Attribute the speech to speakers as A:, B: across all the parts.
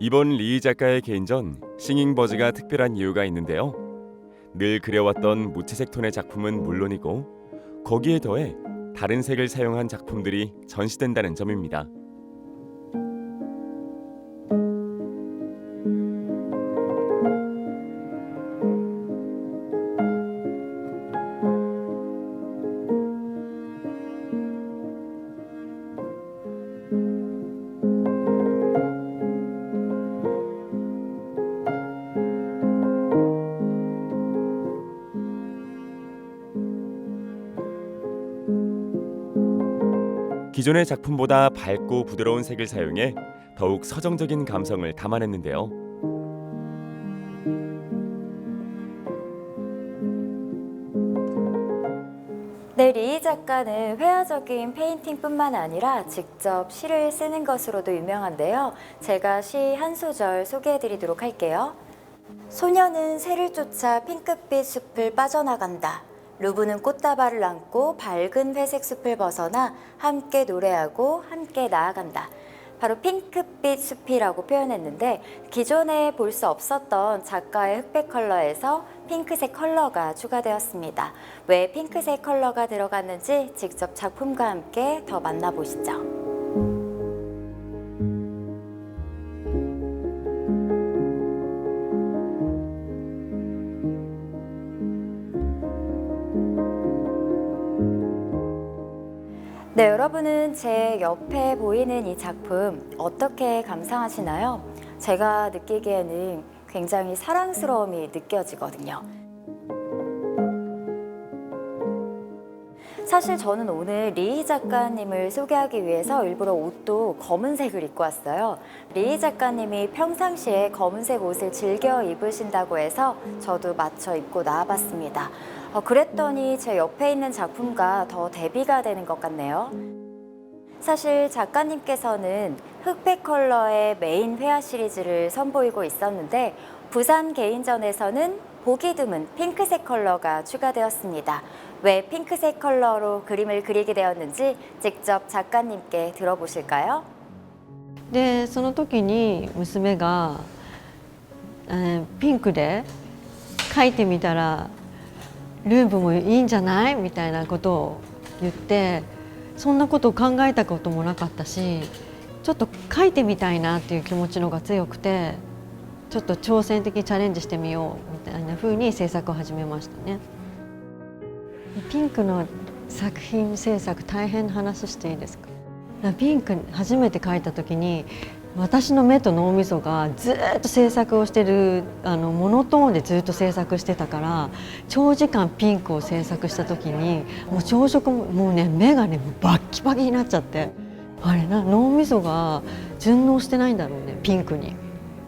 A: 이번 리이 작가의 개인전 싱잉버즈가 특별한 이유가 있는데요. 늘 그려왔던 무채색 톤의 작품은 물론이고 거기에 더해 다른 색을 사용한 작품들이 전시된다는 점입니다. 기존의 작품보다 밝고 부드러운 색을 사용해 더욱 서정적인 감성을 담아냈는데요.
B: 네, 리이 작가는 회화적인 페인팅뿐만 아니라 직접 시를 쓰는 것으로도 유명한데요. 제가 시 한 소절 소개해드리도록 할게요. 소녀는 새를 쫓아 핑크빛 숲을 빠져나간다. 루브는 꽃다발을 안고 밝은 회색 숲을 벗어나 함께 노래하고 함께 나아간다. 바로 핑크빛 숲이라고 표현했는데 기존에 볼 수 없었던 작가의 흑백 컬러에서 핑크색 컬러가 추가되었습니다. 왜 핑크색 컬러가 들어갔는지 직접 작품과 함께 더 만나보시죠. 네, 여러분은 제 옆에 보이는 이 작품 어떻게 감상하시나요? 제가 느끼기에는 굉장히 사랑스러움이 느껴지거든요. 사실 저는 오늘 리이 작가님을 소개하기 위해서 일부러 옷도 검은색을 입고 왔어요. 리이 작가님이 평상시에 검은색 옷을 즐겨 입으신다고 해서 저도 맞춰 입고 나와봤습니다. 그랬더니 제 옆에 있는 작품과 더 대비가 되는 것 같네요. 사실 작가님께서는 흑백 컬러의 메인 회화 시리즈를 선보이고 있었는데 부산 개인전에서는 보기 드문 핑크색 컬러가 추가되었습니다. 왜 핑크색 컬러로 그림을 그리게 되었는지 직접 작가님께 들어보실까요?
C: でその時に娘が、ピンクで描いてみたらルーブもいいんじゃないみたいなことを言って、そんなことを考えたこともなかったし、ちょっと描いてみたいなっていう気持ちのが強くて、ちょっと挑戦的にチャレンジしてみようみたいな風に制作を始めましたね。ピンクの作品制作大変な話していいですか？ピンク初めて描いた時に私の目と脳みそがずっと制作をしてるモノトーンでずっと制作してたから長時間ピンクを制作した時にもう朝食もうね目がねバッキバキになっちゃってあれ脳みそが順応してないんだろうねピンクに。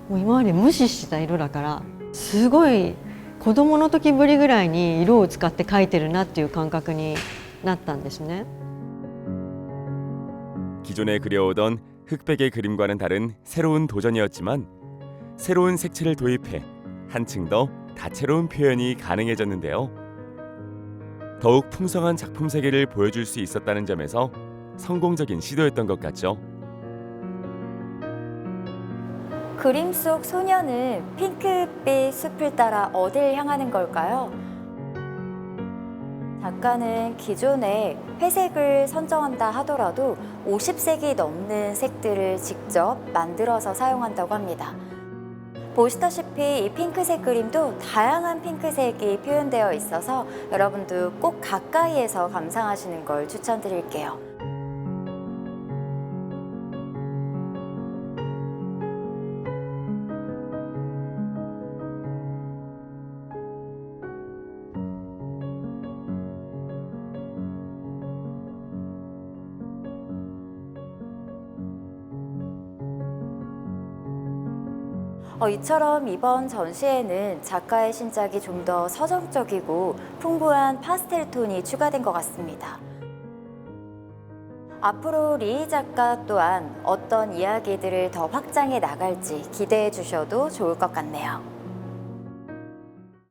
C: もう今まで無視してた色だからすごい子供の時ぶりぐらいに色を使って描いてるなっていう感覚になったんですね。
A: 기존에 그려오던 흑백의 그림과는 다른 새로운 도전이었지만 새로운 색채를 도입해 한층 더 다채로운 표현이 가능해졌는데요. 더욱 풍성한 작품 세계를 보여줄 수 있었다는 점에서 성공적인 시도였던 것 같죠.
B: 그림 속 소녀는 핑크빛 숲을 따라 어딜 향하는 걸까요? 작가는 기존에 회색을 선정한다 하더라도 50색이 넘는 색들을 직접 만들어서 사용한다고 합니다. 보시다시피 이 핑크색 그림도 다양한 핑크색이 표현되어 있어서 여러분도 꼭 가까이에서 감상하시는 걸 추천드릴게요. 이처럼 이번 전시에는 작가의 신작이 좀 더 서정적이고 풍부한 파스텔 톤이 추가된 것 같습니다. 앞으로 리이 작가 또한 어떤 이야기들을 더 확장해 나갈지 기대해 주셔도 좋을 것 같네요.